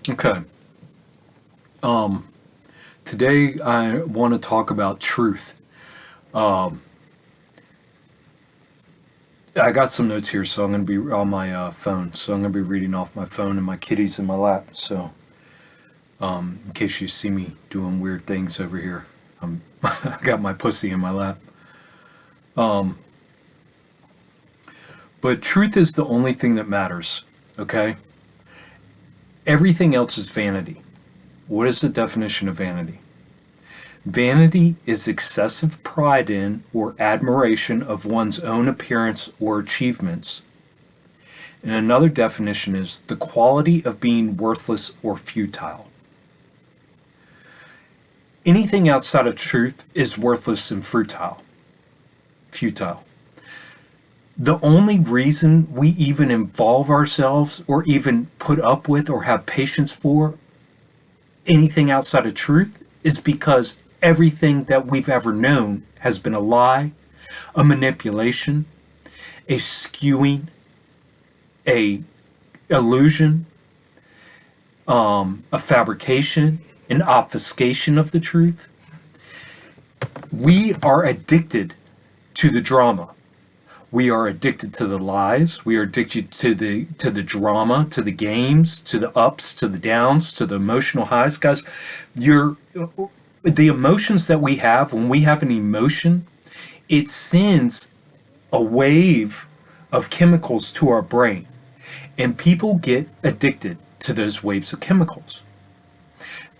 Okay. Um, Today I want to talk about truth. Um, I got some notes here, so I'm going to be on my phone. So I'm going to be reading off my phone, and my kitty's in my lap. So in case you see me doing weird things over here, I got my pussy in my lap. Um, but truth is the only thing that matters. Okay. Everything else is vanity. What is the definition of vanity? Vanity is excessive pride in or admiration of one's own appearance or achievements. And another definition is the quality of being worthless or futile. Anything outside of truth is worthless and futile. Futile. The only reason we even involve ourselves or even put up with or have patience for anything outside of truth is because everything that we've ever known has been a lie, a manipulation, a skewing, a illusion, a fabrication, an obfuscation of the truth. We are addicted to the drama. We are addicted to the lies. We are addicted to the drama, to the games, to the ups, to the downs, to the emotional highs. Guys, the emotions that we have, when we have an emotion, it sends a wave of chemicals to our brain. And people get addicted to those waves of chemicals.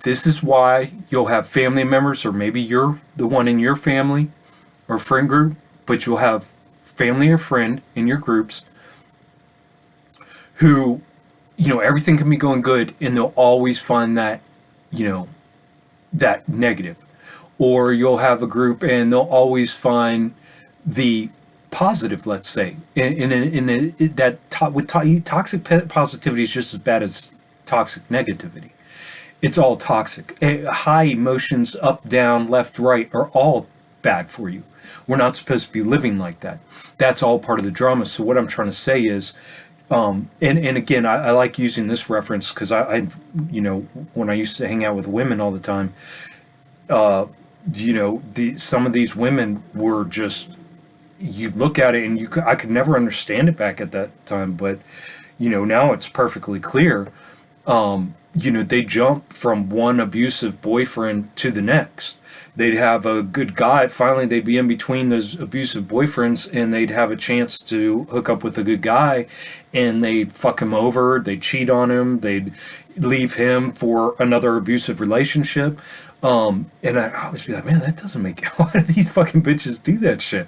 This is why you'll have family members, or maybe you're the one in your family or friend group, but you'll have family or friend in your groups who, everything can be going good and they'll always find that, that negative. Or you'll have a group and they'll always find the positive, let's say. Toxic positivity is just as bad as toxic negativity. It's all toxic. High emotions, up, down, left, right, are all bad for you. We're not supposed to be living like that. That's all part of the drama. So what I'm trying to say is, and again, I like using this reference because when I used to hang out with women all the time, some of these women were just, you look at it and I could never understand it back at that time, but now it's perfectly clear. They jump from one abusive boyfriend to the next. They'd have a good guy. Finally, they'd be in between those abusive boyfriends and they'd have a chance to hook up with a good guy, and they'd fuck him over. They'd cheat on him. They'd leave him for another abusive relationship. And I always be like, man, that doesn't make, why do these fucking bitches do that shit?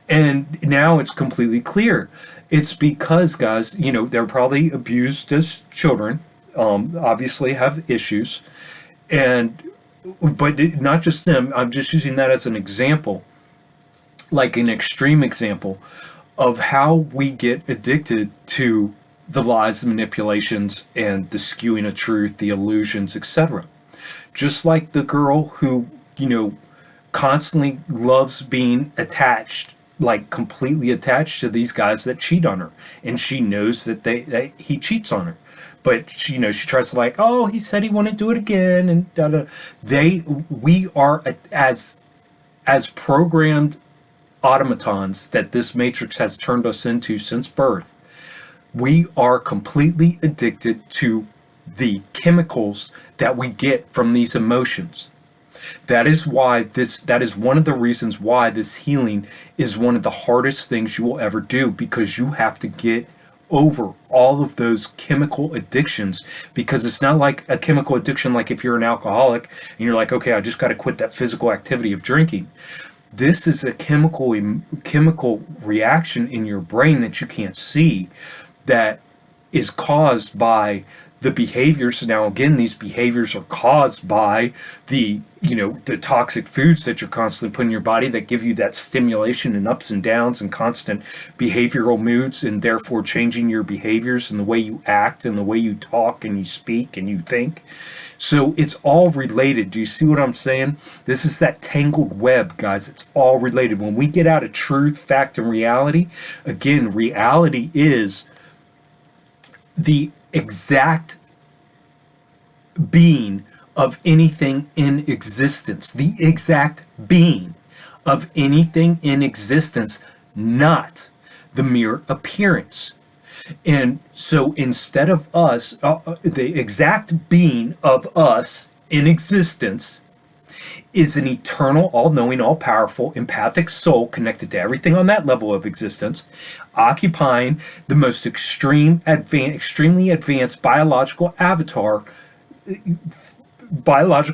And now it's completely clear. It's because, guys, they're probably abused as children. Obviously have issues, but not just them. I'm just using that as an example, like an extreme example of how we get addicted to the lies, the manipulations, and the skewing of truth, the illusions, etc. Just like the girl who, constantly loves being attached, like completely attached to these guys that cheat on her, and she knows that he cheats on her. But she tries to, like, oh, he said he wouldn't do it again, and da da. We are as programmed automatons that this matrix has turned us into since birth. We are completely addicted to the chemicals that we get from these emotions. That is why that is one of the reasons why this healing is one of the hardest things you will ever do, because you have to get over all of those chemical addictions, because it's not like a chemical addiction like if you're an alcoholic and you're like, okay, I just got to quit that physical activity of drinking. This is a chemical reaction in your brain that you can't see, that is caused by the behaviors. Now, again, these behaviors are caused by the toxic foods that you're constantly putting in your body that give you that stimulation and ups and downs and constant behavioral moods, and therefore changing your behaviors and the way you act and the way you talk and you speak and you think. So it's all related. Do you see what I'm saying? This is that tangled web, guys. It's all related. When we get out of truth, fact, and reality, again, reality is the exact being of anything in existence, the exact being of anything in existence, not the mere appearance. And so instead of us, the exact being of us in existence is an eternal, all-knowing, all-powerful, empathic soul connected to everything on that level of existence, occupying the most extremely advanced biological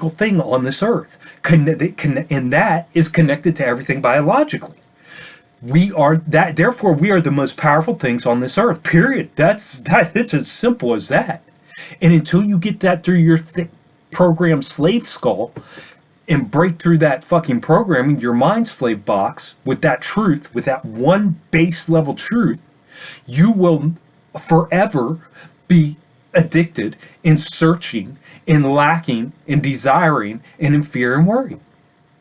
thing on this earth. And that is connected to everything biologically. We are that, therefore we are the most powerful things on this earth, period. It's as simple as that. And until you get that through your thick programmed slave skull and break through that fucking programming, your mind slave box, with that truth, with that one base level truth, you will forever be addicted and searching and lacking and desiring and in fear and worry.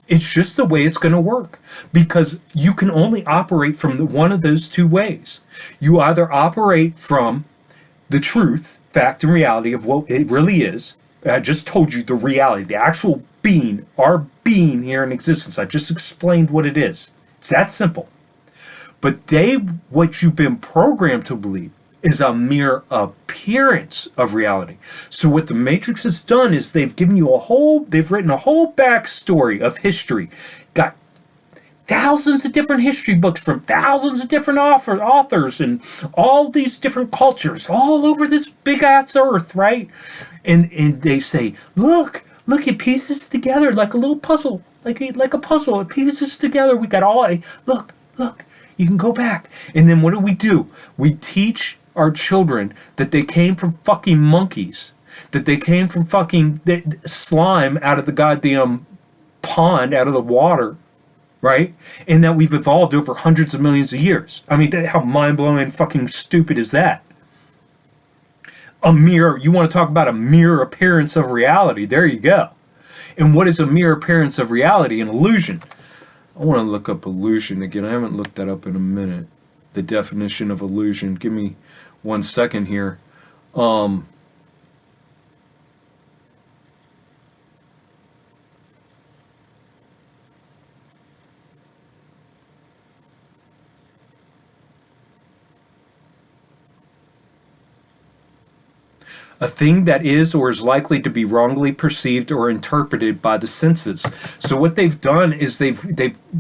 It's just the way it's going to work, because you can only operate from one of those two ways. You either operate from the truth, fact, and reality of what it really is. I just told you the reality, the actual being, our being here in existence. I just explained what it is. It's that simple. But what you've been programmed to believe is a mere appearance of reality. So what the Matrix has done is they've written a whole backstory of history. Got thousands of different history books from thousands of different authors and all these different cultures all over this big ass earth, right? And they say, look, it pieces together like a little puzzle, like a puzzle. It pieces together. We got look, you can go back. And then what do? We teach our children that they came from fucking monkeys, that they came from fucking slime out of the goddamn pond, out of the water, right? And that we've evolved over hundreds of millions of years. I mean, how mind-blowing fucking stupid is that? You want to talk about a mere appearance of reality? There you go. And what is a mere appearance of reality? An illusion. I want to look up illusion again. I haven't looked that up in a minute. The definition of illusion. Give me 1 second here. A thing that is or is likely to be wrongly perceived or interpreted by the senses. So what they've done is they've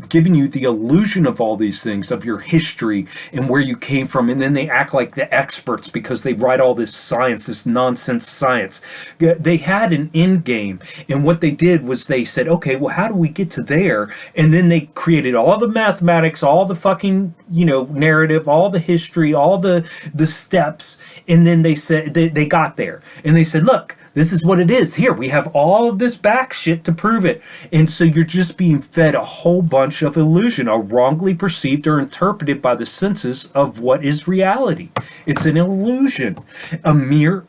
given you the illusion of all these things, of your history and where you came from, and then they act like the experts because they write all this science, this nonsense science. They had an end game, and what they did was they said, okay, well, how do we get to there? And then they created all the mathematics, all the fucking, narrative, all the history, all the steps, and then they said they got there. And they said, look, this is what it is. Here, we have all of this back shit to prove it. And so you're just being fed a whole bunch of illusion, or wrongly perceived or interpreted by the senses of what is reality. It's an illusion. A mere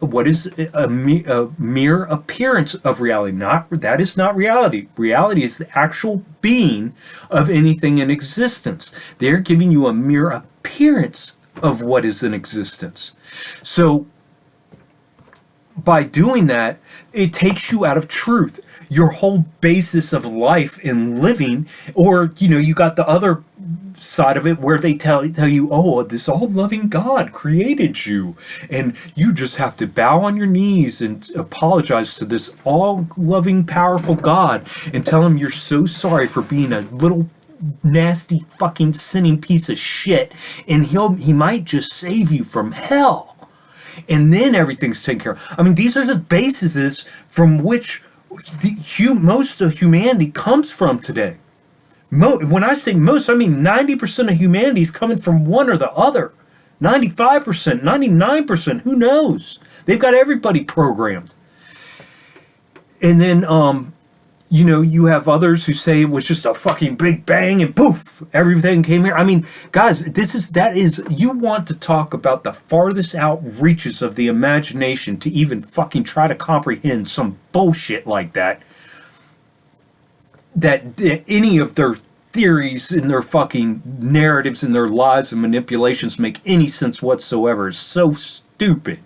appearance of reality. That is not reality. Reality is the actual being of anything in existence. They're giving you a mere appearance of what is in existence. So by doing that, it takes you out of truth. Your whole basis of life and living, or, you got the other side of it where they tell you, oh, this all-loving God created you, and you just have to bow on your knees and apologize to this all-loving, powerful God and tell him you're so sorry for being a little nasty fucking sinning piece of shit, and he might just save you from hell. And then everything's taken care of. I mean, these are the bases from which most of humanity comes from today. When I say most, I mean 90% of humanity is coming from one or the other. 95%, 99%, who knows? They've got everybody programmed. And then, you have others who say it was just a fucking big bang and poof, everything came here. I mean, guys, you want to talk about the farthest out reaches of the imagination to even fucking try to comprehend some bullshit like that any of their theories and their fucking narratives and their lies and manipulations make any sense whatsoever. It's so stupid.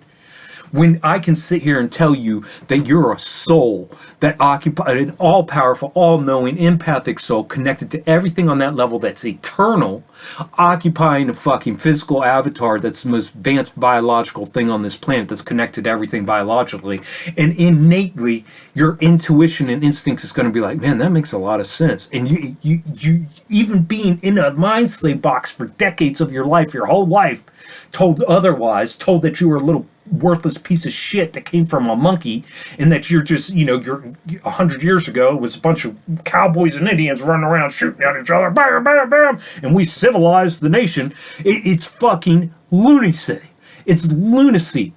When I can sit here and tell you that you're a soul that occupies an all-powerful, all-knowing, empathic soul connected to everything on that level that's eternal, occupying a fucking physical avatar that's the most advanced biological thing on this planet that's connected to everything biologically, and innately your intuition and instincts is going to be like, man, that makes a lot of sense. And you even being in a mind slave box for decades of your life, your whole life, told otherwise, told that you were a little worthless piece of shit that came from a monkey, and that you're just, you're 100 years ago it was a bunch of cowboys and Indians running around shooting at each other, bam, bam, bam, and we civilized the nation. It's fucking lunacy. It's lunacy.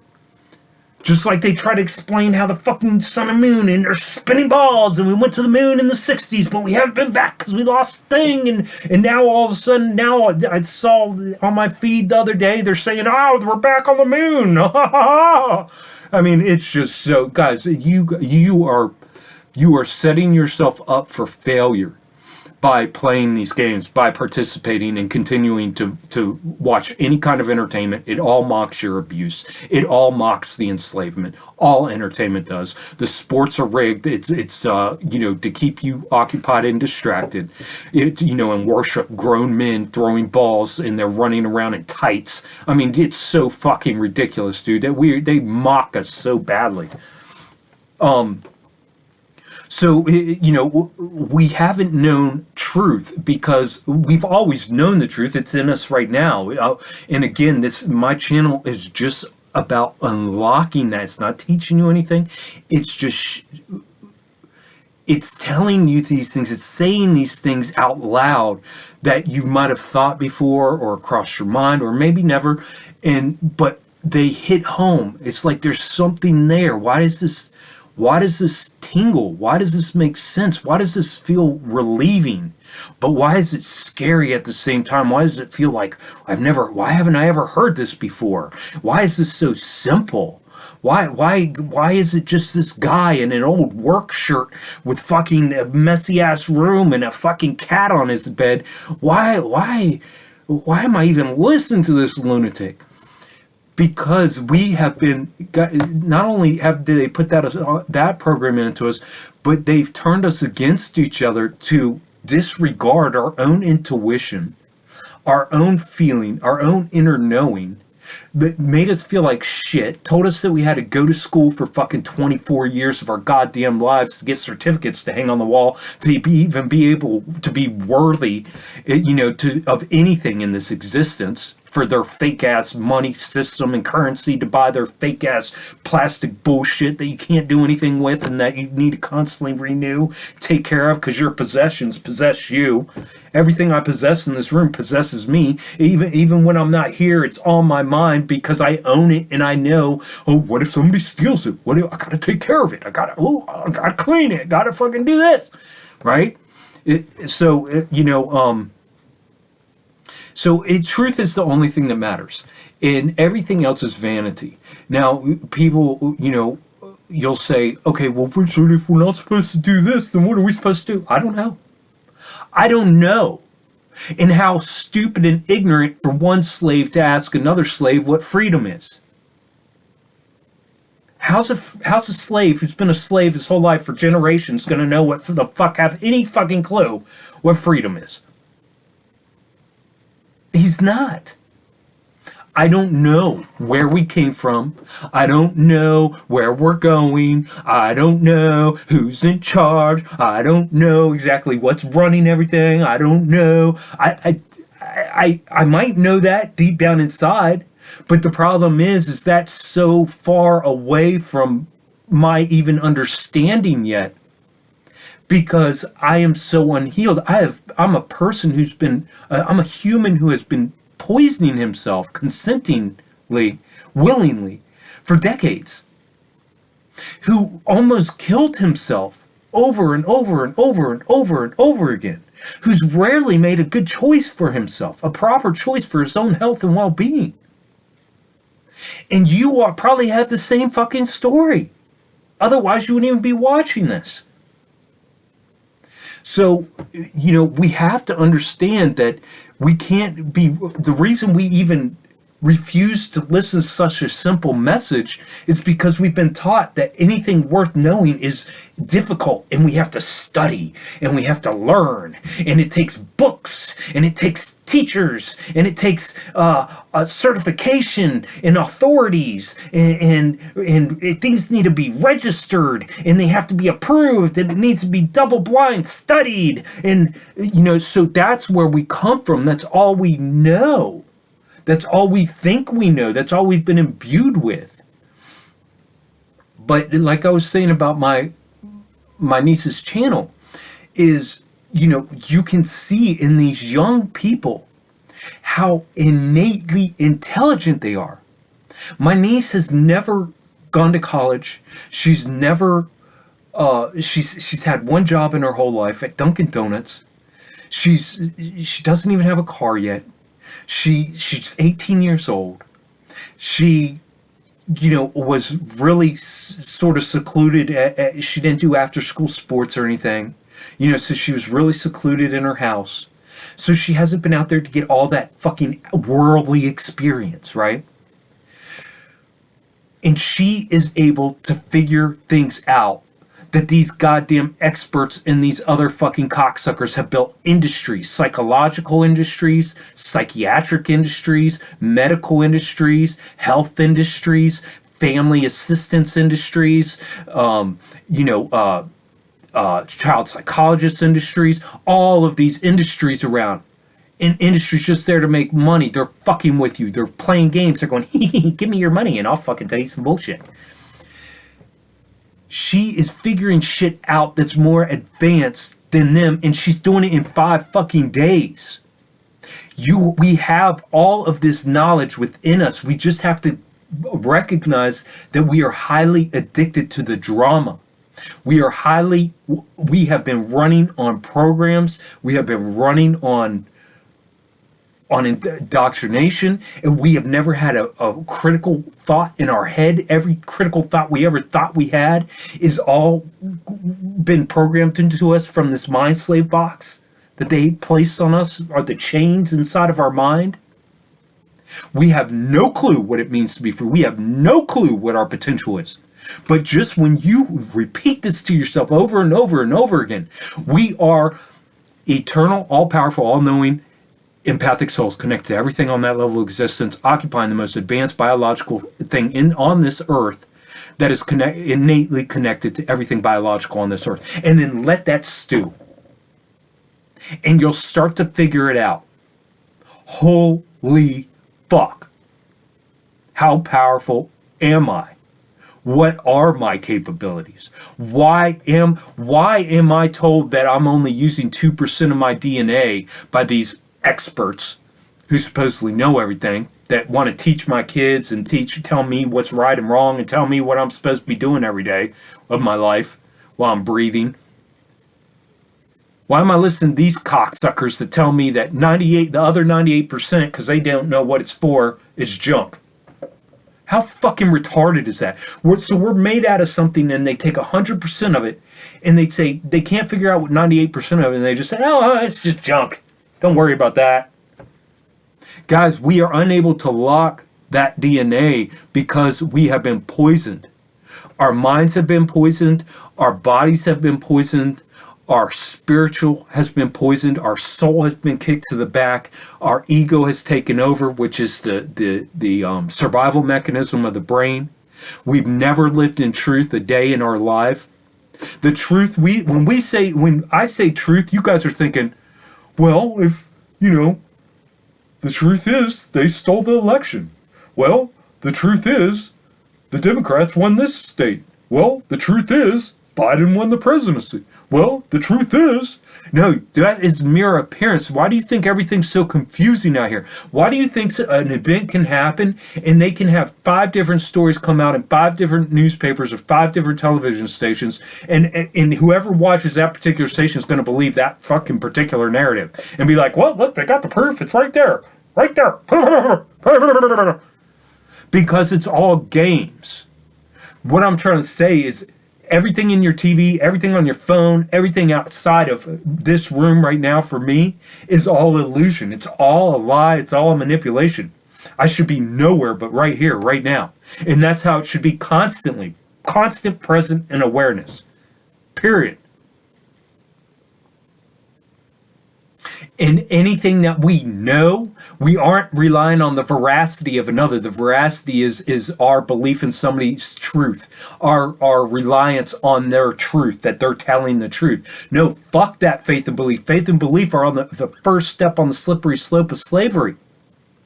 Just like they try to explain how the fucking sun and moon and they're spinning balls and we went to the moon in the 60s, but we haven't been back because we lost the thing. And now all of a sudden, now I saw on my feed the other day, they're saying, oh, we're back on the moon. I mean, it's just so, guys, you are setting yourself up for failure by playing these games, by participating and continuing to watch any kind of entertainment. It all mocks your abuse. It all mocks the enslavement. All entertainment does. The sports are rigged. It's to keep you occupied and distracted. And worship grown men throwing balls and they're running around in tights. I mean, it's so fucking ridiculous, dude. They mock us so badly. So, we haven't known truth because we've always known the truth. It's in us right now. And again, my channel is just about unlocking that. It's not teaching you anything. It's just, it's telling you these things. It's saying these things out loud that you might have thought before or crossed your mind or maybe never. But they hit home. It's like there's something there. Why does this tingle? Why does this make sense? Why does this feel relieving? But why is it scary at the same time? Why does it feel like why haven't I ever heard this before? Why is this so simple? Why is it just this guy in an old work shirt with fucking a messy ass room and a fucking cat on his bed? Why am I even listening to this lunatic? Because we have been, not only did they put that program into us, but they've turned us against each other to disregard our own intuition, our own feeling, our own inner knowing, that made us feel like shit, told us that we had to go to school for fucking 24 years of our goddamn lives to get certificates to hang on the wall, to even be able to be worthy, of anything in this existence, for their fake-ass money system and currency to buy their fake-ass plastic bullshit that you can't do anything with and that you need to constantly renew, take care of, because your possessions possess you. Everything I possess in this room possesses me. Even when I'm not here, it's on my mind because I own it and I know, what if somebody steals it? I gotta take care of it. I gotta clean it. I gotta fucking do this, right? So truth is the only thing that matters, and everything else is vanity. Now, people, you'll say, okay, well, Richard, if we're not supposed to do this, then what are we supposed to do? I don't know. And how stupid and ignorant for one slave to ask another slave what freedom is. How's a slave who's been a slave his whole life for generations going to know what the fuck, have any fucking clue what freedom is? He's not. I don't know where we came from. I don't know where we're going. I don't know who's in charge. I don't know exactly what's running everything. I don't know. I might know that deep down inside, but the problem is that's so far away from my even understanding yet. Because I am so unhealed. I'm a person I'm a human who has been poisoning himself consentingly, willingly, for decades. Who almost killed himself over and over and over and over and over again. Who's rarely made a good choice for himself, a proper choice for his own health and well-being. And you probably have the same fucking story. Otherwise, you wouldn't even be watching this. So, we have to understand that we can't be, the reason we even refuse to listen to such a simple message is because we've been taught that anything worth knowing is difficult, and we have to study, and we have to learn, and it takes books, and it takes teachers, and it takes a certification and authorities, and things need to be registered, and they have to be approved, and it needs to be double blind studied, and so that's where we come from. That's all we know. That's all we think we know. That's all we've been imbued with. But like I was saying about my niece's channel, is, you can see in these young people how innately intelligent they are. My niece has never gone to college. She's never, she's had one job in her whole life at Dunkin' Donuts. She doesn't even have a car yet. She's 18 years old. She, was really sort of secluded. She didn't do after school sports or anything, so she was really secluded in her house. So she hasn't been out there to get all that fucking worldly experience, right? And she is able to figure things out that these goddamn experts and these other fucking cocksuckers have built industries, psychological industries, psychiatric industries, medical industries, health industries, family assistance industries, child psychologist industries, all of these industries around. And industries just there to make money. They're fucking with you. They're playing games. They're going, give me your money and I'll fucking tell you some bullshit. She is figuring shit out that's more advanced than them, and she's doing it in 5 fucking days. We have all of this knowledge within us. We just have to recognize that we are highly addicted to the drama. We have been running on programs. We have been running on indoctrination, and we have never had a critical thought in our head. Every critical thought we ever thought we had is all been programmed into us from this mind slave box that they placed on us, are the chains inside of our mind. We have no clue what it means to be free. We have no clue what our potential is. But just when you repeat this to yourself over and over and over again, we are eternal, all-powerful, all-knowing, empathic souls connected to everything on that level of existence, occupying the most advanced biological thing on this earth that is innately connected to everything biological on this earth. And then let that stew. And you'll start to figure it out. Holy fuck. How powerful am I? What are my capabilities? Why am I told that I'm only using 2% of my DNA by these experts who supposedly know everything, that want to teach my kids and tell me what's right and wrong and tell me what I'm supposed to be doing every day of my life while I'm breathing? Why am I listening to these cocksuckers that tell me that the other 98%, because they don't know what it's for, is junk? How fucking retarded is that? So we're made out of something, and they take 100% of it, and they say they can't figure out what 98% of it, and they just say, oh, it's just junk. Don't worry about that. Guys, we are unable to lock that DNA because we have been poisoned. Our minds have been poisoned. Our bodies have been poisoned. Our spiritual has been poisoned. Our soul has been kicked to the back. Our ego has taken over, which is the survival mechanism of the brain. We've never lived in truth a day in our life. The truth, when I say truth, you guys are thinking, well, if, the truth is they stole the election. Well, the truth is the Democrats won this state. Well, the truth is Biden won the presidency. Well, the truth is, no, that is mere appearance. Why do you think everything's so confusing out here? Why do you think an event can happen and they can have 5 different stories come out in 5 different newspapers or 5 different television stations, and whoever watches that particular station is going to believe that fucking particular narrative and be like, well, look, they got the proof. It's right there. Right there. Because it's all games. What I'm trying to say is, everything in your TV, everything on your phone, everything outside of this room right now for me is all illusion. It's all a lie. It's all a manipulation. I should be nowhere but right here, right now. And that's how it should be constantly. Constant present and awareness. Period. In anything that we know, we aren't relying on the veracity of another. The veracity is our belief in somebody's truth, our reliance on their truth, that they're telling the truth. No, fuck that faith and belief. Faith and belief are on the first step on the slippery slope of slavery.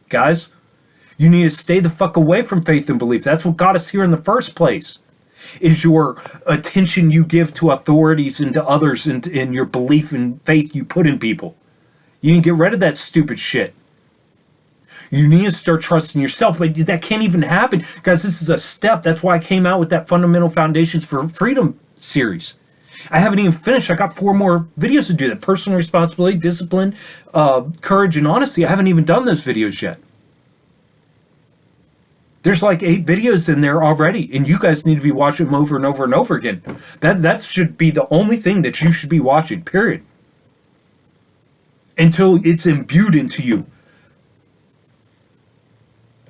Guys, you need to stay the fuck away from faith and belief. That's what got us here in the first place. Is your attention you give to authorities and to others, and your belief and faith you put in people. You need to get rid of that stupid shit. You need to start trusting yourself, but that can't even happen. Guys, this is a step. That's why I came out with that Fundamental Foundations for Freedom series. I haven't even finished. I got 4 more videos to do that. Personal responsibility, discipline, courage, and honesty. I haven't even done those videos yet. There's like 8 videos in there already, and you guys need to be watching them over and over and over again. That should be the only thing that you should be watching, period. Until it's imbued into you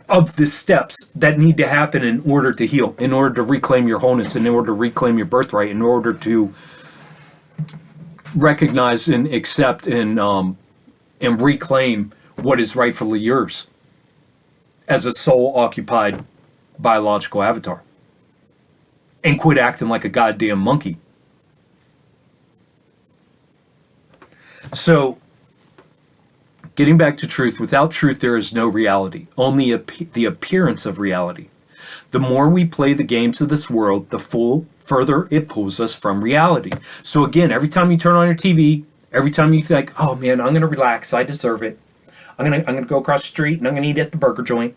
of the steps that need to happen in order to heal, in order to reclaim your wholeness, in order to reclaim your birthright, in order to recognize and accept and reclaim what is rightfully yours as a soul-occupied biological avatar. And quit acting like a goddamn monkey. So, getting back to truth, without truth there is no reality, only the appearance of reality. The more we play the games of this world, the further it pulls us from reality. So again, every time you turn on your TV, every time you think, oh man, I'm going to relax, I deserve it. I'm gonna go across the street and I'm going to eat at the burger joint.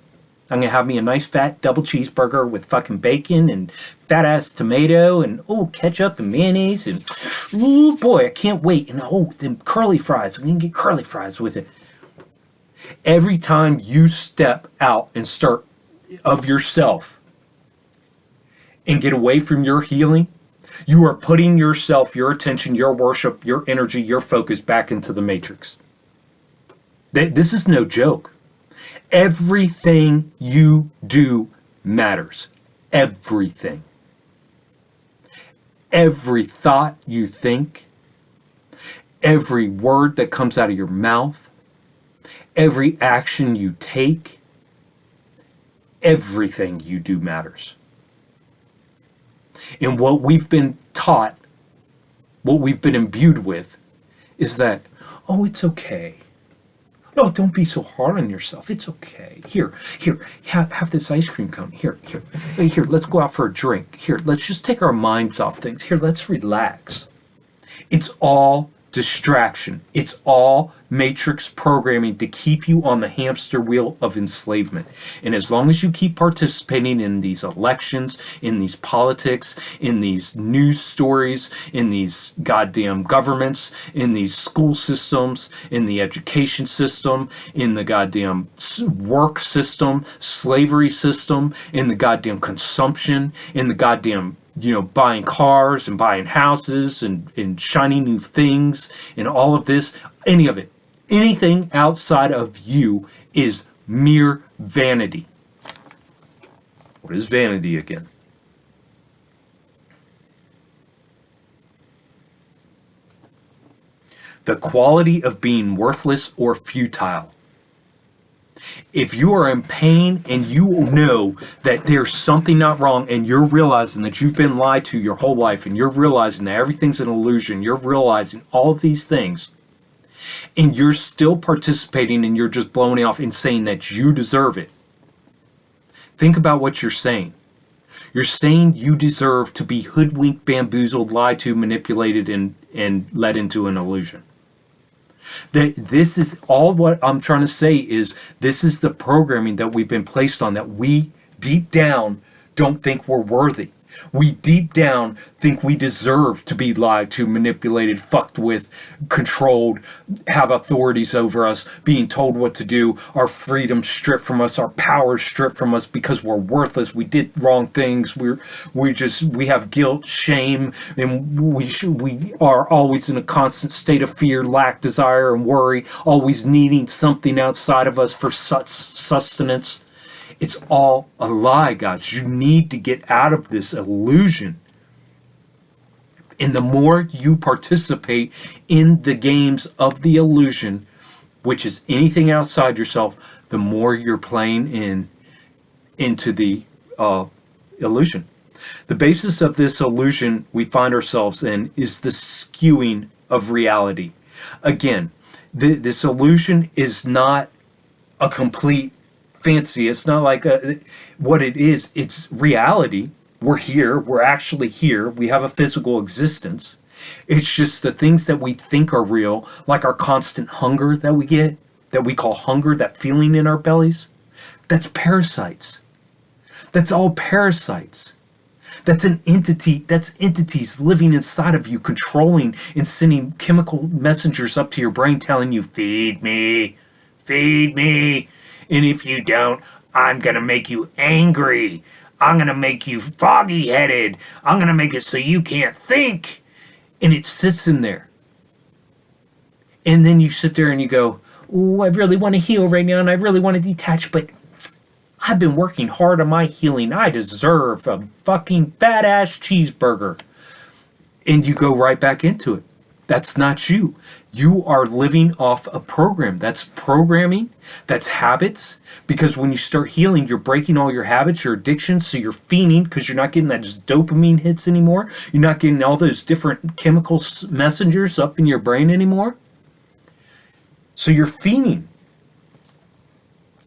I'm going to have me a nice fat double cheeseburger with fucking bacon and fat ass tomato and ketchup and mayonnaise and boy, I can't wait. And them curly fries, I'm going to get curly fries with it. Every time you step out and start of yourself and get away from your healing, you are putting yourself, your attention, your worship, your energy, your focus back into the matrix. This is no joke. Everything you do matters. Everything. Every thought you think, every word that comes out of your mouth, every action you take, everything you do matters. And what we've been taught, what we've been imbued with, is that, it's okay. No, don't be so hard on yourself. It's okay. Here, have this ice cream cone. Here, let's go out for a drink. Here, let's just take our minds off things. Here, let's relax. It's all distraction. It's all matrix programming to keep you on the hamster wheel of enslavement. And as long as you keep participating in these elections, in these politics, in these news stories, in these goddamn governments, in these school systems, in the education system, in the goddamn work system, slavery system, in the goddamn consumption, in the goddamn buying cars and buying houses and shiny new things and all of this, any of it, anything outside of you is mere vanity. What is vanity again? The quality of being worthless or futile. If you are in pain and you know that there's something not wrong and you're realizing that you've been lied to your whole life and you're realizing that everything's an illusion, you're realizing all of these things, and you're still participating and you're just blowing off and saying that you deserve it, think about what you're saying. You're saying you deserve to be hoodwinked, bamboozled, lied to, manipulated, and led into an illusion. That this is all what I'm trying to say is this is the programming that we've been placed on, that we deep down don't think we're worthy. We deep down think we deserve to be lied to, manipulated, fucked with, controlled, have authorities over us, being told what to do, our freedom stripped from us, our power stripped from us because we're worthless. We did wrong things. We have guilt, shame, and we are always in a constant state of fear, lack, desire, and worry, always needing something outside of us for sustenance. It's all a lie, guys. You need to get out of this illusion. And the more you participate in the games of the illusion, which is anything outside yourself, the more you're playing into the illusion. The basis of this illusion we find ourselves in is the skewing of reality. Again, this illusion is not a complete fancy. It's not like what it is. It's reality. We're here. We're actually here. We have a physical existence. It's just the things that we think are real, like our constant hunger that we get, that we call hunger, that feeling in our bellies. That's parasites. That's all parasites. That's an entity. That's entities living inside of you, controlling and sending chemical messengers up to your brain telling you, feed me, feed me. And if you don't, I'm going to make you angry. I'm going to make you foggy-headed. I'm going to make it so you can't think. And it sits in there. And then you sit there and you go, oh, I really want to heal right now and I really want to detach, but I've been working hard on my healing. I deserve a fucking fat-ass cheeseburger. And you go right back into it. That's not you. You are living off a program. That's programming. That's habits. Because when you start healing, you're breaking all your habits, your addictions. So you're fiending because you're not getting that just dopamine hits anymore. You're not getting all those different chemical messengers up in your brain anymore. So you're fiending.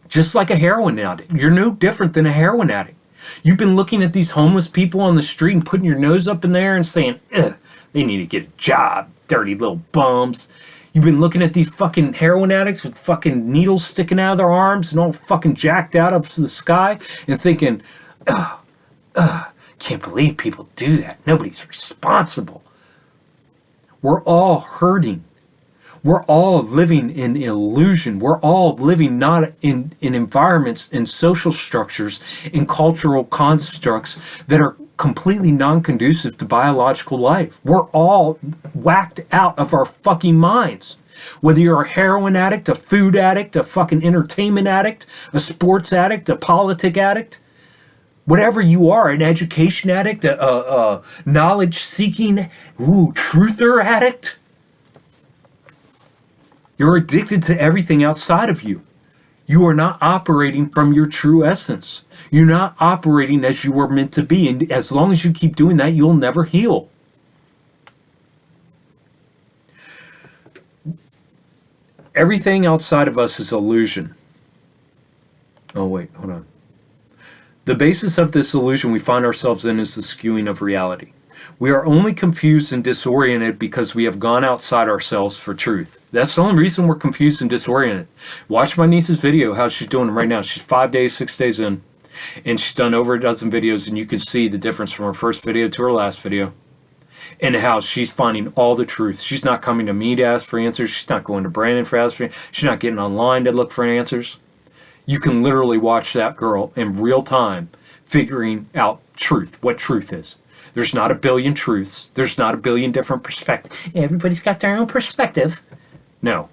Just like a heroin addict. You're no different than a heroin addict. You've been looking at these homeless people on the street and putting your nose up in there and saying, ugh, they need to get a job, dirty little bums. You've been looking at these fucking heroin addicts with fucking needles sticking out of their arms and all fucking jacked out of the sky and thinking, can't believe people do that. Nobody's responsible. We're all hurting. We're all living in illusion. We're all living not in environments and social structures and cultural constructs that are completely non-conducive to biological life. We're all whacked out of our fucking minds. Whether you're a heroin addict, a food addict, a fucking entertainment addict, a sports addict, a politic addict, whatever you are, an education addict, a knowledge-seeking, truther addict, you're addicted to everything outside of you. You are not operating from your true essence. You're not operating as you were meant to be. And as long as you keep doing that, you'll never heal. Everything outside of us is illusion. Oh, wait, hold on. The basis of this illusion we find ourselves in is the skewing of reality. We are only confused and disoriented because we have gone outside ourselves for truth. That's the only reason we're confused and disoriented. Watch my niece's video, how she's doing right now. She's 5 days, 6 days in, and she's done over a dozen videos, and you can see the difference from her first video to her last video, and how she's finding all the truth. She's not coming to me to ask for answers. She's not going to Brandon for answers. She's not getting online to look for answers. You can literally watch that girl in real time figuring out truth, what truth is. There's not a billion truths. There's not a billion different perspectives. Everybody's got their own perspective. No.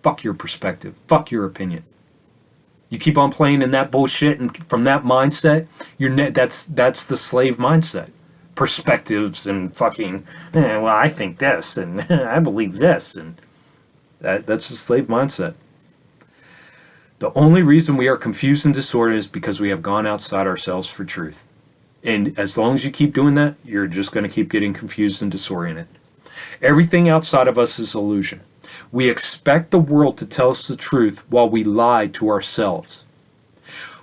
Fuck your perspective. Fuck your opinion. You keep on playing in that bullshit, and from that mindset, that's the slave mindset. Perspectives and fucking, well, I think this, and I believe this, and that's the slave mindset. The only reason we are confused and disordered is because we have gone outside ourselves for truth. And as long as you keep doing that, you're just going to keep getting confused and disoriented. Everything outside of us is illusion. We expect the world to tell us the truth while we lie to ourselves.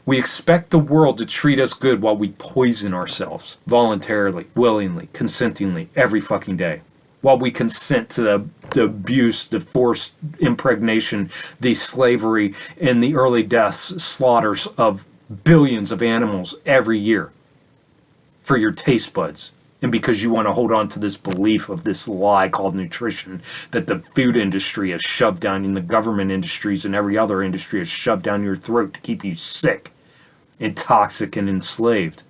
We expect the world to treat us good while we poison ourselves voluntarily, willingly, consentingly, every fucking day. While we consent to the abuse, the forced impregnation, the slavery, and the early deaths, slaughters of billions of animals every year. for your taste buds. And because you want to hold on to this belief of this lie called nutrition that the food industry has shoved down, and the government industries and every other industry has shoved down your throat to keep you sick and toxic and enslaved.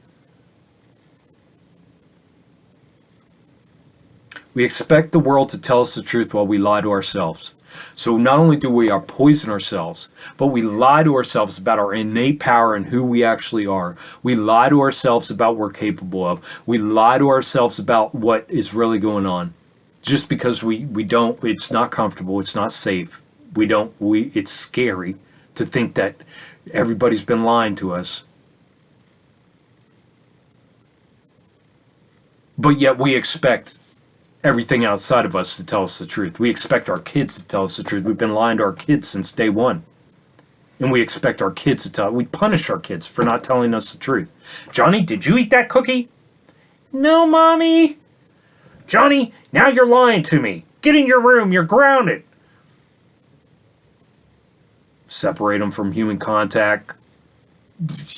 We expect the world to tell us the truth while we lie to ourselves. So not only do we poison ourselves, but we lie to ourselves about our innate power and who we actually are. We lie to ourselves about what we're capable of. We lie to ourselves about what is really going on. Just because we don't, it's not comfortable, it's not safe. It's scary to think that everybody's been lying to us. But yet we expect everything outside of us to tell us the truth. We expect our kids to tell us the truth. We've been lying to our kids since day one. And we expect our kids to we punish our kids for not telling us the truth. Johnny, did you eat that cookie? No, Mommy. Johnny, now you're lying to me. Get in your room, you're grounded. Separate them from human contact.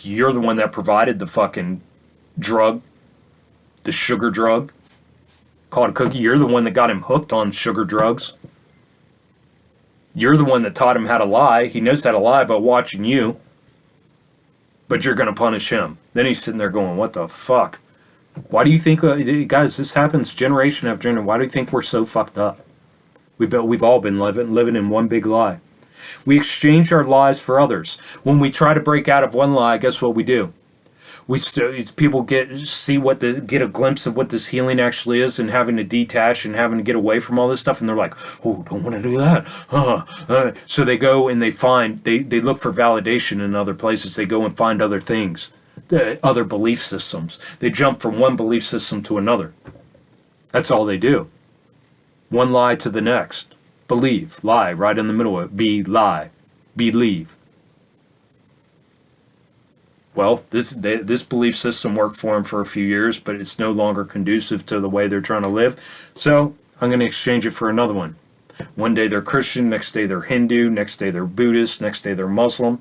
You're the one that provided the fucking drug, the sugar drug. Called a cookie. You're the one that got him hooked on sugar drugs. You're the one that taught him how to lie. He knows how to lie by watching you. But you're going to punish him. Then he's sitting there going, what the fuck? Why do you think, guys, this happens generation after generation. Why do you think we're so fucked up? We've all been living in one big lie. We exchange our lies for others. When we try to break out of one lie, guess what we do? People get a glimpse of what this healing actually is, and having to detach and having to get away from all this stuff, and they're like, oh, don't want to do that. So they go and they look for validation in other places. They go and find other things, other belief systems. They jump from one belief system to another. That's all they do. One lie to the next. Believe, lie, right in the middle of it. Be, lie, believe. Well, this belief system worked for them for a few years, but it's no longer conducive to the way they're trying to live. So I'm going to exchange it for another one. One day they're Christian, next day they're Hindu, next day they're Buddhist, next day they're Muslim,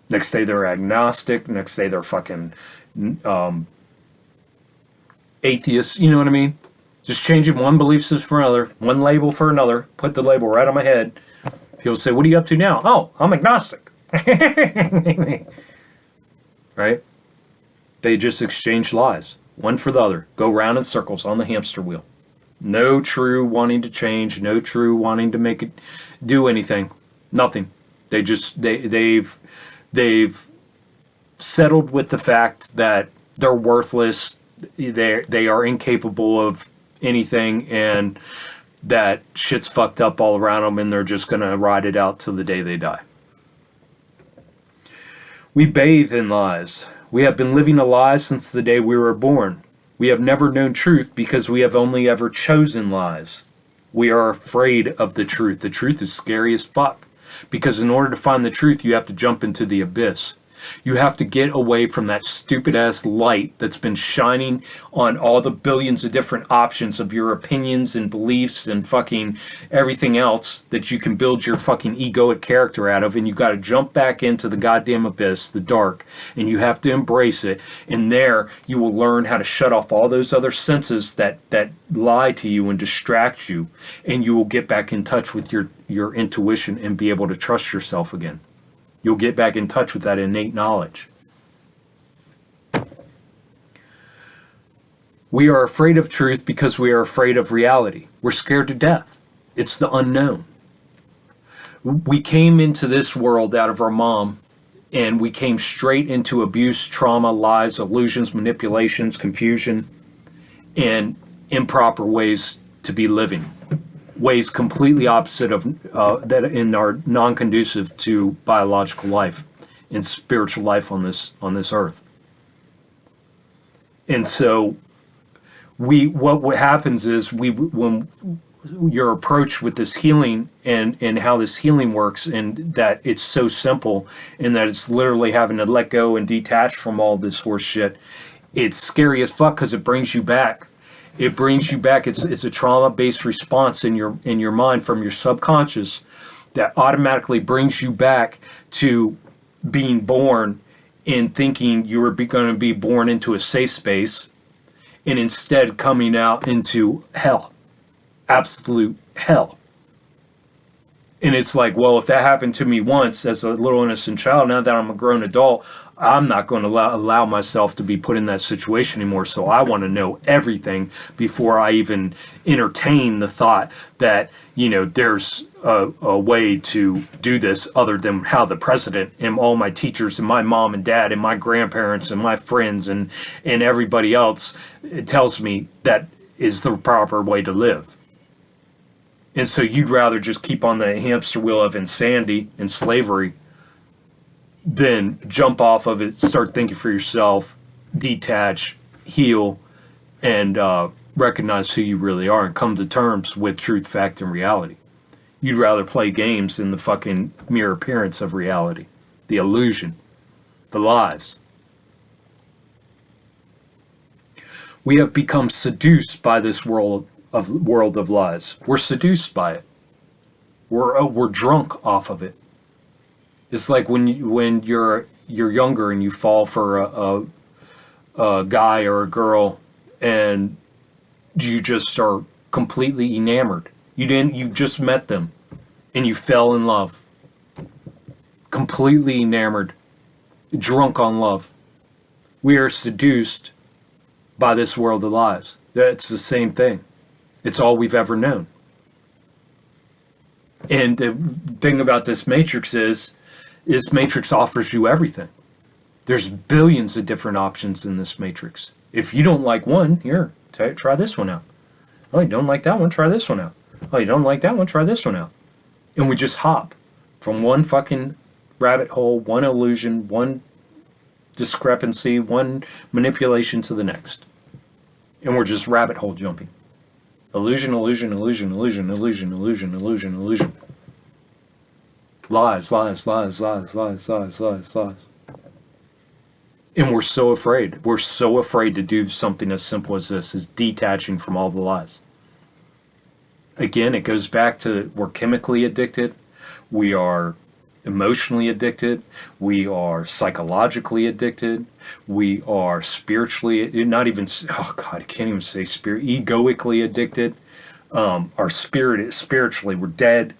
next day they're agnostic, next day they're fucking atheist. You know what I mean? Just changing one belief system for another, one label for another. Put the label right on my head. People say, "What are you up to now?" "Oh, I'm agnostic." Right? They just exchange lies, one for the other, go round in circles on the hamster wheel. No true wanting to change, no true wanting to make it do anything, nothing. They've settled with the fact that they're worthless, they are incapable of anything, and that shit's fucked up all around them, and they're just gonna ride it out till the day they die. We bathe in lies. We have been living a lie since the day we were born. We have never known truth because we have only ever chosen lies. We are afraid of the truth. The truth is scary as fuck. Because in order to find the truth, you have to jump into the abyss. You have to get away from that stupid-ass light that's been shining on all the billions of different options of your opinions and beliefs and fucking everything else that you can build your fucking egoic character out of, and you got to jump back into the goddamn abyss, the dark, and you have to embrace it. And there, you will learn how to shut off all those other senses that lie to you and distract you, and you will get back in touch with your intuition and be able to trust yourself again. You'll get back in touch with that innate knowledge. We are afraid of truth because we are afraid of reality. We're scared to death. It's the unknown. We came into this world out of our mom, and we came straight into abuse, trauma, lies, illusions, manipulations, confusion, and improper ways to be living. Ways completely opposite of that in our non-conducive to biological life and spiritual life on this earth. And so what happens is when you're approached with this healing and how this healing works, and that it's so simple, and that it's literally having to let go and detach from all this horse shit, it's scary as fuck because it brings you back. It brings you back. It's a trauma-based response in your mind from your subconscious that automatically brings you back to being born in thinking you were going to be born into a safe space and instead coming out into hell, absolute hell. And it's like, well, if that happened to me once as a little innocent child, now that I'm a grown adult, I'm not going to allow myself to be put in that situation anymore. So I want to know everything before I even entertain the thought that, there's a way to do this other than how the president and all my teachers and my mom and dad and my grandparents and my friends and everybody else tells me that is the proper way to live. And so you'd rather just keep on the hamster wheel of insanity and slavery than jump off of it, start thinking for yourself, detach, heal, and recognize who you really are and come to terms with truth, fact, and reality. You'd rather play games in the fucking mere appearance of reality, the illusion, the lies. We have become seduced by this world of lies. We're seduced by it. We're drunk off of it. It's like when you're younger and you fall for a guy or a girl, and you just are completely enamored. You've just met them, and you fell in love. Completely enamored, drunk on love. We are seduced by this world of lies. That's the same thing. It's all we've ever known. And the thing about this matrix is matrix offers you everything. There's billions of different options in this matrix. If you don't like one, here, try this one out. Oh, you don't like that one? Try this one out. Oh, you don't like that one? Try this one out. And we just hop from one fucking rabbit hole, one illusion, one discrepancy, one manipulation to the next. And we're just rabbit hole jumping. Illusion, illusion, illusion, illusion, illusion, illusion, illusion, illusion. Lies, lies, lies, lies, lies, lies, lies, lies. And we're so afraid. We're so afraid to do something as simple as this, as detaching from all the lies. Again, it goes back to we're chemically addicted. We are emotionally addicted. We are psychologically addicted. We are spiritually, not even, oh God, I can't even say spirit, egoically addicted. Our spirit is spiritually, we're dead.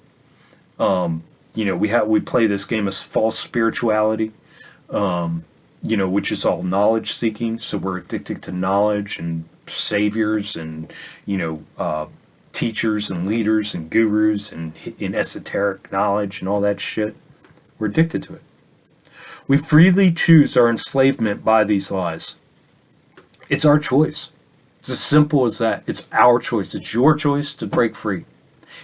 We play this game of false spirituality, which is all knowledge seeking. So we're addicted to knowledge and saviors and, teachers and leaders and gurus and esoteric knowledge and all that shit. We're addicted to it. We freely choose our enslavement by these lies. It's our choice. It's as simple as that. It's our choice. It's your choice to break free.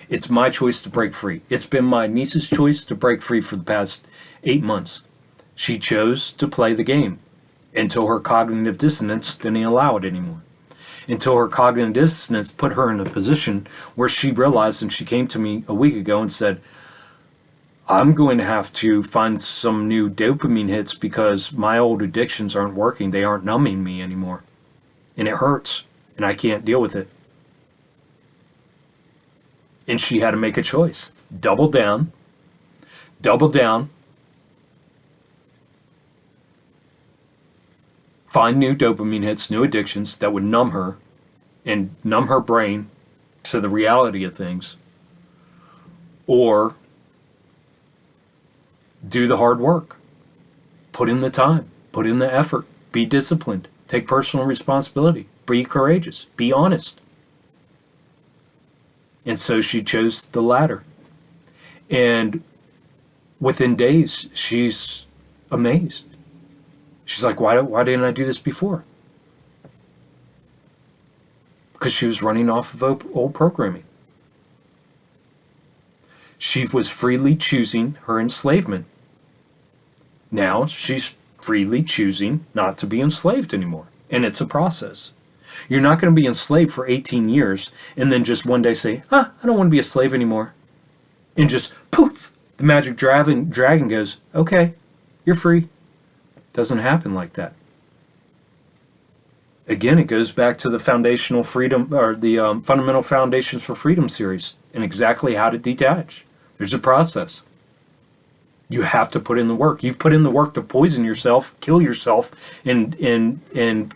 It's my choice to break free. It's been my niece's choice to break free for the past 8 months. She chose to play the game until her cognitive dissonance didn't allow it anymore. Until her cognitive dissonance put her in a position where she realized, and she came to me a week ago and said, I'm going to have to find some new dopamine hits because my old addictions aren't working. They aren't numbing me anymore. And it hurts, and I can't deal with it. And she had to make a choice. Double down, find new dopamine hits, new addictions that would numb her and numb her brain to the reality of things, or do the hard work, put in the time, put in the effort, be disciplined, take personal responsibility, be courageous, be honest. And so she chose the latter. And within days, she's amazed. She's like, why didn't I do this before? Because she was running off of old programming. She was freely choosing her enslavement. Now she's freely choosing not to be enslaved anymore. And it's a process. You're not going to be enslaved for 18 years and then just one day say, I don't want to be a slave anymore. And just poof, the magic dragon goes, okay, you're free. Doesn't happen like that. Again, it goes back to the foundational freedom, or the fundamental foundations for freedom series, and exactly how to detach. There's a process. You have to put in the work. You've put in the work to poison yourself, kill yourself, and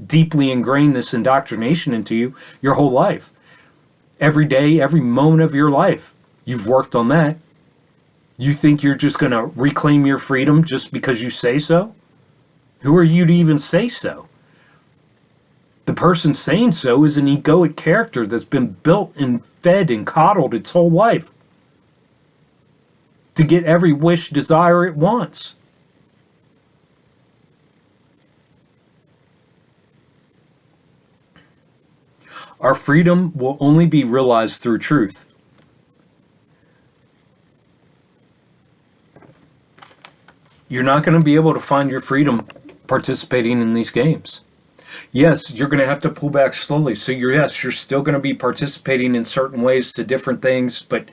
deeply ingrain this indoctrination into you your whole life. Every day, every moment of your life, you've worked on that. You think you're just going to reclaim your freedom just because you say so? Who are you to even say so? The person saying so is an egoic character that's been built and fed and coddled its whole life to get every wish, desire it wants. Our freedom will only be realized through truth. You're not going to be able to find your freedom participating in these games. Yes, you're going to have to pull back slowly. So you're still going to be participating in certain ways to different things, but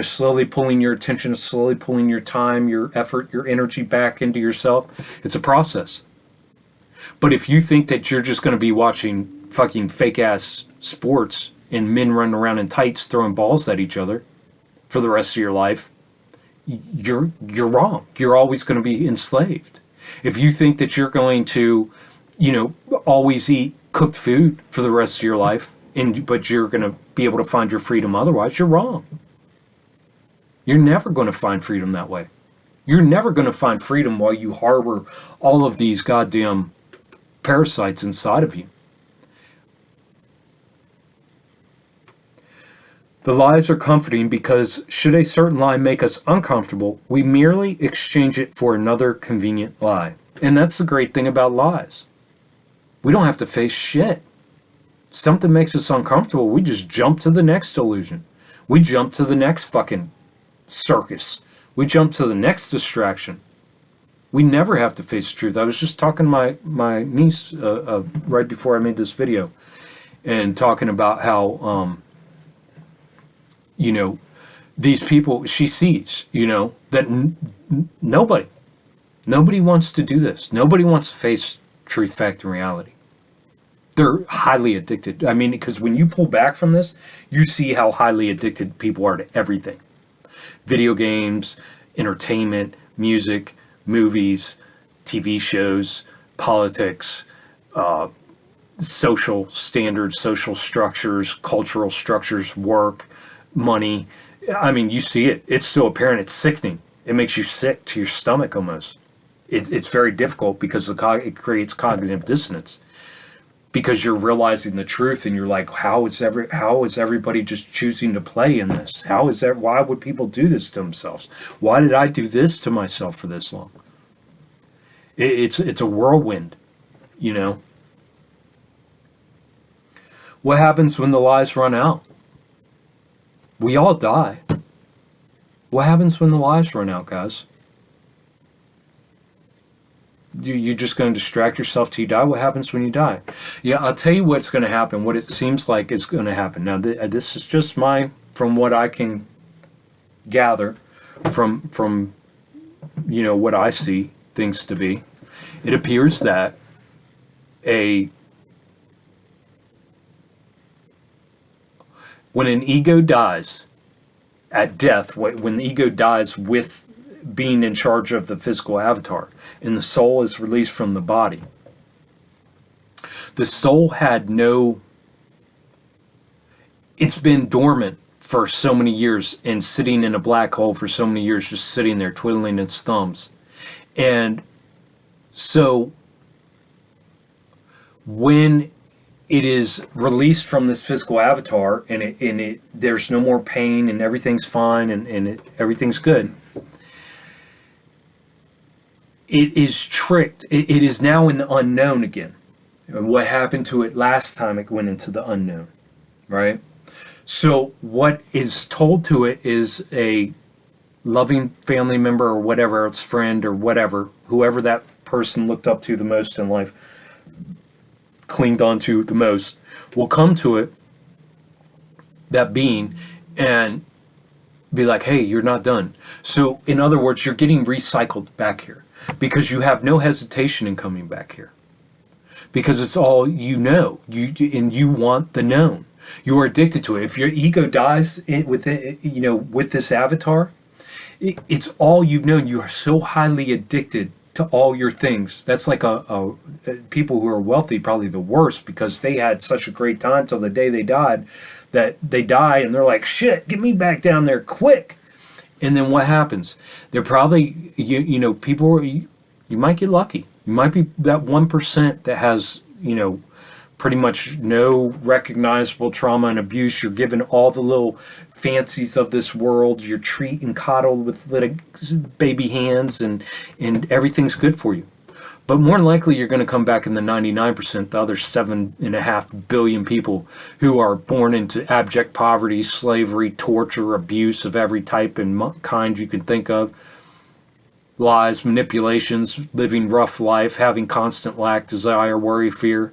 slowly pulling your attention, slowly pulling your time, your effort, your energy back into yourself. It's a process. But if you think that you're just going to be watching fucking fake ass sports and men running around in tights throwing balls at each other for the rest of your life, you're wrong. You're always going to be enslaved. If you think that you're going to always eat cooked food for the rest of your life, but you're going to be able to find your freedom otherwise, you're wrong. You're never going to find freedom that way. You're never going to find freedom while you harbor all of these goddamn parasites inside of you. The lies are comforting because should a certain lie make us uncomfortable, we merely exchange it for another convenient lie. And that's the great thing about lies. We don't have to face shit. Something makes us uncomfortable, we just jump to the next delusion. We jump to the next fucking circus. We jump to the next distraction. We never have to face the truth. I was just talking to my niece right before I made this video and talking about how, these people, she sees, that nobody wants to do this. Nobody wants to face truth, fact, and reality. They're highly addicted. I mean, because when you pull back from this, you see how highly addicted people are to everything. Video games, entertainment, music, movies, TV shows, politics, social standards, social structures, cultural structures, work, money. I mean, you see it. It's so apparent. It's sickening. It makes you sick to your stomach almost. It's very difficult because it creates cognitive dissonance. Because you're realizing the truth and you're like, how is everybody just choosing to play in this? Why would people do this to themselves? Why did I do this to myself for this long? It's a whirlwind, What happens when the lies run out? We all die. What happens when the lies run out, guys? You're just going to distract yourself till you die? What happens when you die? Yeah, I'll tell you what's going to happen, what it seems like is going to happen. Now, this is just from what I can gather from what I see things to be. It appears that when an ego dies at death, when the ego dies with being in charge of the physical avatar, and the soul is released from the body, the soul it's been dormant for so many years and sitting in a black hole for so many years, just sitting there twiddling its thumbs. And so when it is released from this physical avatar and there's no more pain and everything's fine and everything's good, it is tricked. It is now in the unknown again. What happened to it last time it went into the unknown, right? So what is told to it is a loving family member or whatever, its friend or whatever, whoever that person looked up to the most in life, clinged onto the most, will come to it, that being, and be like, hey, you're not done. So in other words, you're getting recycled back here because you have no hesitation in coming back here because it's all and you want the known. You are addicted to it. If your ego dies with this avatar, It's all you've known. You are so highly addicted to all your things. That's like people who are wealthy, probably the worst, because they had such a great time till the day they died, that they die and they're like, shit, get me back down there quick. And then what happens? They're probably, people, you might get lucky. You might be that 1% that has, pretty much no recognizable trauma and abuse. You're given all the little fancies of this world. You're treated and coddled with little baby hands, and everything's good for you. But more than likely, you're going to come back in the 99%, the other 7.5 billion people who are born into abject poverty, slavery, torture, abuse of every type and kind you can think of. Lies, manipulations, living rough life, having constant lack, desire, worry, fear.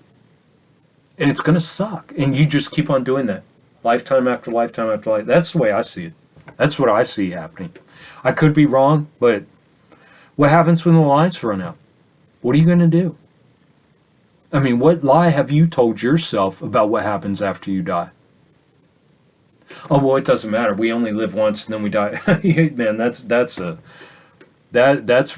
And it's going to suck. And you just keep on doing that. Lifetime after lifetime after lifetime. That's the way I see it. That's what I see happening. I could be wrong, but what happens when the lies run out? What are you going to do? I mean, what lie have you told yourself about what happens after you die? Oh, well, it doesn't matter. We only live once and then we die. Man, that's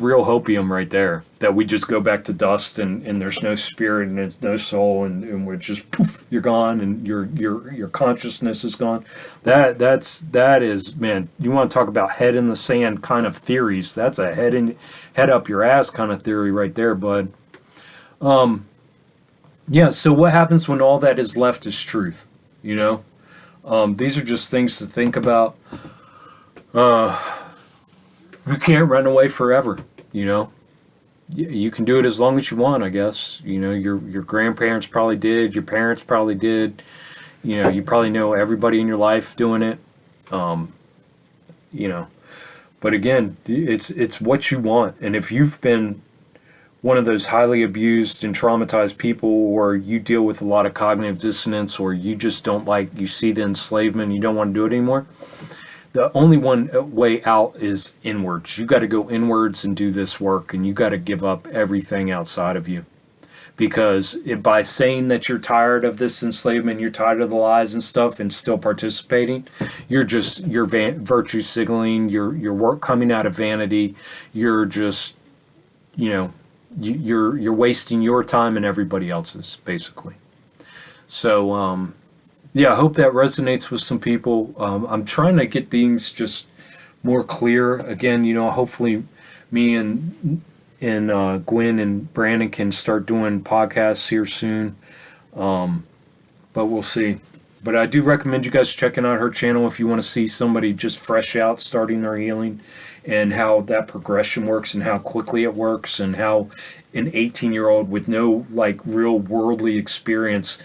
real hopium right there. That we just go back to dust and there's no spirit and there's no soul and we're just poof, you're gone and your consciousness is gone. That is, man, you want to talk about head in the sand kind of theories. That's a head up your ass kind of theory right there, bud. Yeah, so what happens when all that is left is truth? These are just things to think about. You can't run away forever, You can do it as long as you want, I guess. Your grandparents probably did. Your parents probably did. You probably know everybody in your life doing it. But again, it's what you want. And if you've been one of those highly abused and traumatized people, or you deal with a lot of cognitive dissonance, or you just you see the enslavement, you don't want to do it anymore, the only one way out is inwards. You got to go inwards and do this work, and you got to give up everything outside of you. Because by saying that you're tired of this enslavement, you're tired of the lies and stuff, and still participating, you're virtue signaling. Your work coming out of vanity. You're just, you're wasting your time and everybody else's, basically. So. Yeah, I hope that resonates with some people. I'm trying to get things just more clear. Again, hopefully me and Gwen and Brandon can start doing podcasts here soon. But we'll see. But I do recommend you guys checking out her channel if you want to see somebody just fresh out starting their healing, and how that progression works and how quickly it works, and how an 18-year-old with no real worldly experience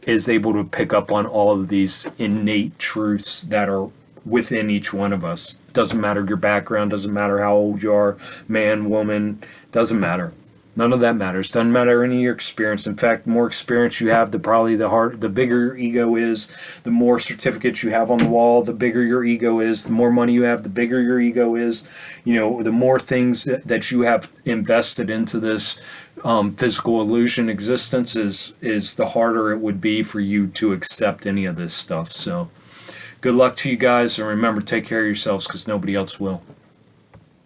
is able to pick up on all of these innate truths that are within each one of us. Doesn't matter your background, doesn't matter how old you are, man, woman, doesn't matter. None of that matters. Doesn't matter any of your experience. In fact, the more experience you have, the bigger your ego is. The more certificates you have on the wall, the bigger your ego is. The more money you have, the bigger your ego is. The more things that you have invested into this physical illusion existence is the harder it would be for you to accept any of this stuff. So good luck to you guys, and remember, take care of yourselves, because nobody else will.